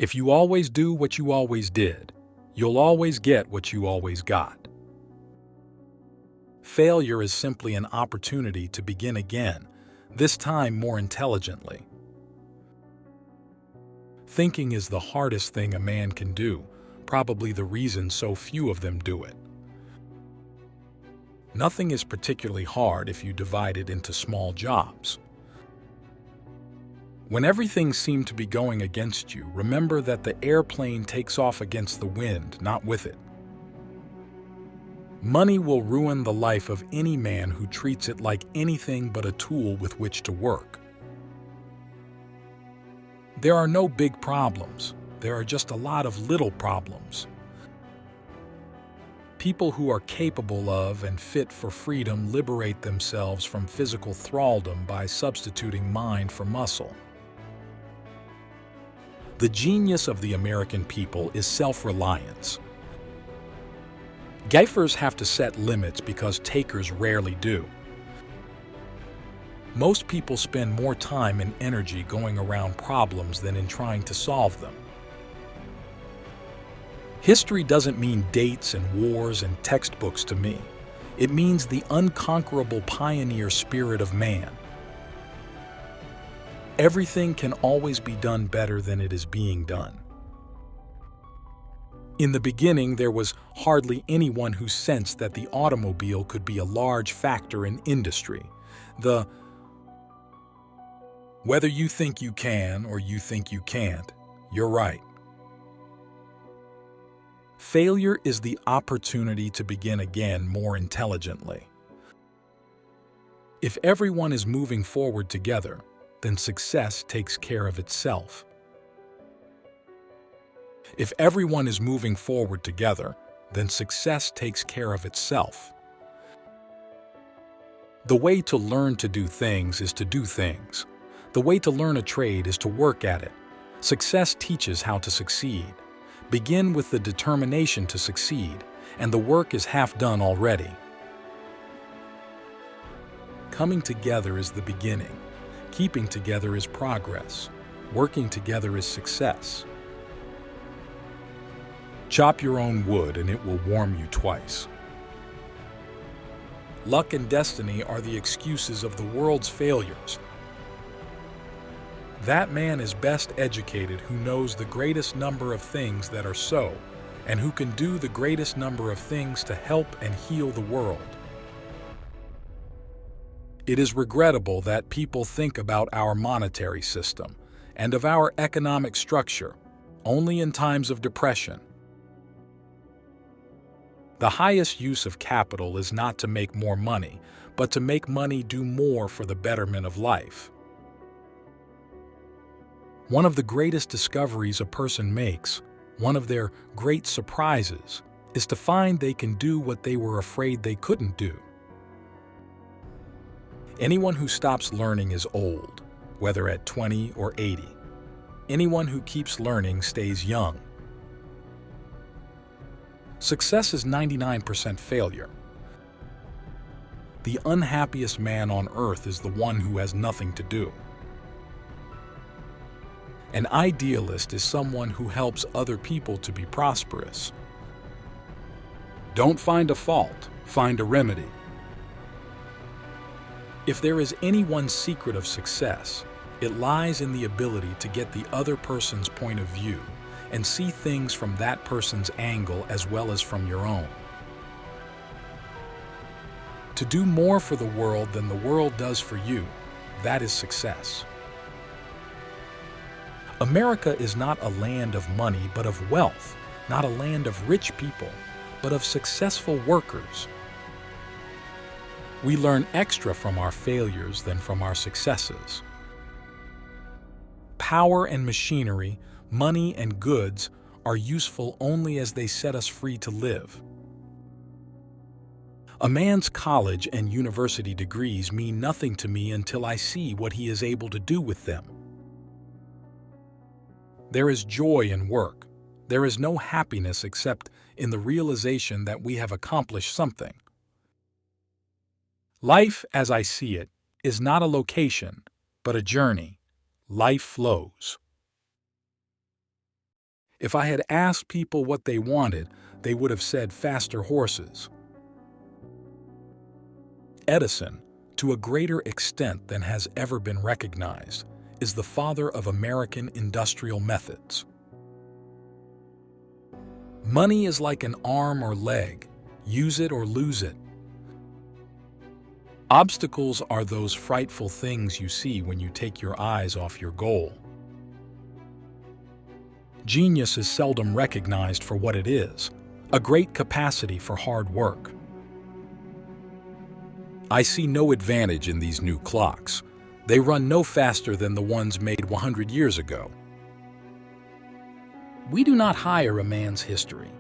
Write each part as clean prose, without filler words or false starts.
If you always do what you always did, you'll always get what you always got. Failure is simply an opportunity to begin again, this time more intelligently. Thinking is the hardest thing a man can do, probably the reason so few of them do it. Nothing is particularly hard if you divide it into small jobs. When everything seemed to be going against you, remember that the airplane takes off against the wind, not with it. Money will ruin the life of any man who treats it like anything but a tool with which to work. There are no big problems. There are just a lot of little problems. People who are capable of and fit for freedom liberate themselves from physical thraldom by substituting mind for muscle. The genius of the American people is self-reliance. Givers have to set limits because takers rarely do. Most people spend more time and energy going around problems than in trying to solve them. History doesn't mean dates and wars and textbooks to me. It means the unconquerable pioneer spirit of man. Everything can always be done better than it is being done. In the beginning, there was hardly anyone who sensed that the automobile could be a large factor in industry. Whether you think you can or you think you can't, you're right. Failure is the opportunity to begin again more intelligently. If everyone is moving forward together, then success takes care of itself. If everyone is moving forward together, then success takes care of itself. The way to learn to do things is to do things. The way to learn a trade is to work at it. Success teaches how to succeed. Begin with the determination to succeed, and the work is half done already. Coming together is the beginning. Keeping together is progress. Working together is success. Chop your own wood and it will warm you twice. Luck and destiny are the excuses of the world's failures. That man is best educated who knows the greatest number of things that are so, and who can do the greatest number of things to help and heal the world. It is regrettable that people think about our monetary system and of our economic structure only in times of depression. The highest use of capital is not to make more money, but to make money do more for the betterment of life. One of the greatest discoveries a person makes, one of their great surprises, is to find they can do what they were afraid they couldn't do. Anyone who stops learning is old, whether at 20 or 80. Anyone who keeps learning stays young. Success is 99% failure. The unhappiest man on earth is the one who has nothing to do. An idealist is someone who helps other people to be prosperous. Don't find a fault, find a remedy. If there is any one secret of success, it lies in the ability to get the other person's point of view and see things from that person's angle as well as from your own. To do more for the world than the world does for you, that is success. America is not a land of money but of wealth, not a land of rich people, but of successful workers. We learn extra from our failures than from our successes. Power and machinery, money and goods are useful only as they set us free to live. A man's college and university degrees mean nothing to me until I see what he is able to do with them. There is joy in work. There is no happiness except in the realization that we have accomplished something. Life, as I see it, is not a location, but a journey. Life flows. If I had asked people what they wanted, they would have said faster horses. Edison, to a greater extent than has ever been recognized, is the father of American industrial methods. Money is like an arm or leg. Use it or lose it. Obstacles are those frightful things you see when you take your eyes off your goal. Genius is seldom recognized for what it is, a great capacity for hard work. I see no advantage in these new clocks. They run no faster than the ones made 100 years ago. We do not hire a man's history.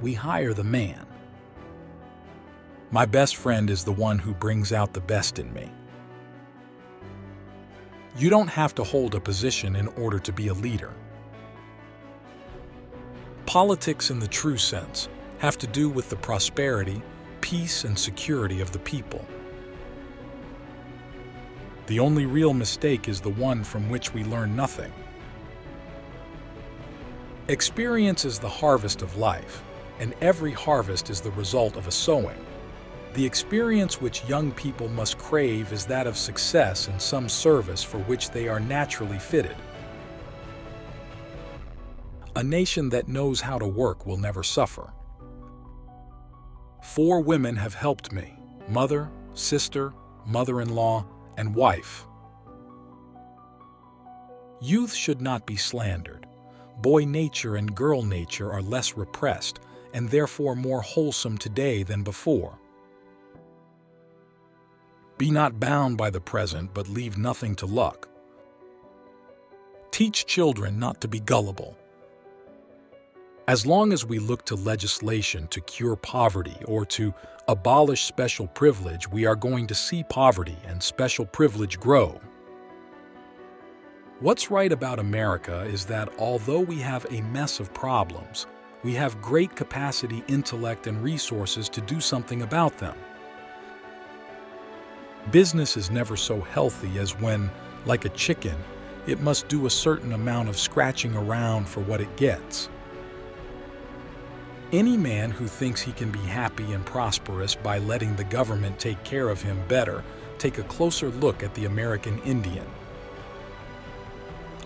We hire the man. My best friend is the one who brings out the best in me. You don't have to hold a position in order to be a leader. Politics in the true sense have to do with the prosperity, peace, and security of the people. The only real mistake is the one from which we learn nothing. Experience is the harvest of life, and every harvest is the result of a sowing. The experience which young people must crave is that of success in some service for which they are naturally fitted. A nation that knows how to work will never suffer. 4 women have helped me: mother, sister, mother-in-law, and wife. Youth should not be slandered. Boy nature and girl nature are less repressed and therefore more wholesome today than before. Be not bound by the present, but leave nothing to luck. Teach children not to be gullible. As long as we look to legislation to cure poverty or to abolish special privilege, we are going to see poverty and special privilege grow. What's right about America is that although we have a mess of problems, we have great capacity, intellect, and resources to do something about them. Business is never so healthy as when, like a chicken, it must do a certain amount of scratching around for what it gets. Any man who thinks he can be happy and prosperous by letting the government take care of him better take a closer look at the American Indian.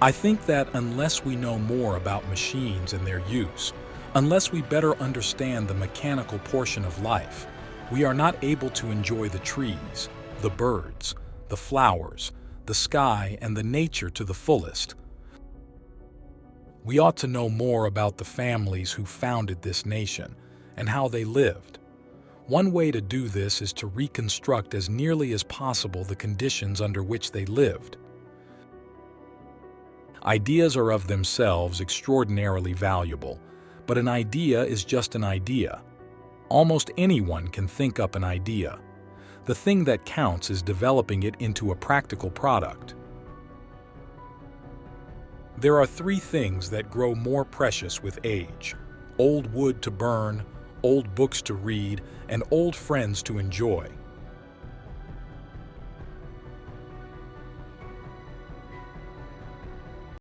I think that unless we know more about machines and their use, unless we better understand the mechanical portion of life, we are not able to enjoy the trees, the birds, the flowers, the sky, and the nature to the fullest. We ought to know more about the families who founded this nation and how they lived. One way to do this is to reconstruct as nearly as possible the conditions under which they lived. Ideas are of themselves extraordinarily valuable, but an idea is just an idea. Almost anyone can think up an idea. The thing that counts is developing it into a practical product. There are 3 things that grow more precious with age: old wood to burn, old books to read, and old friends to enjoy.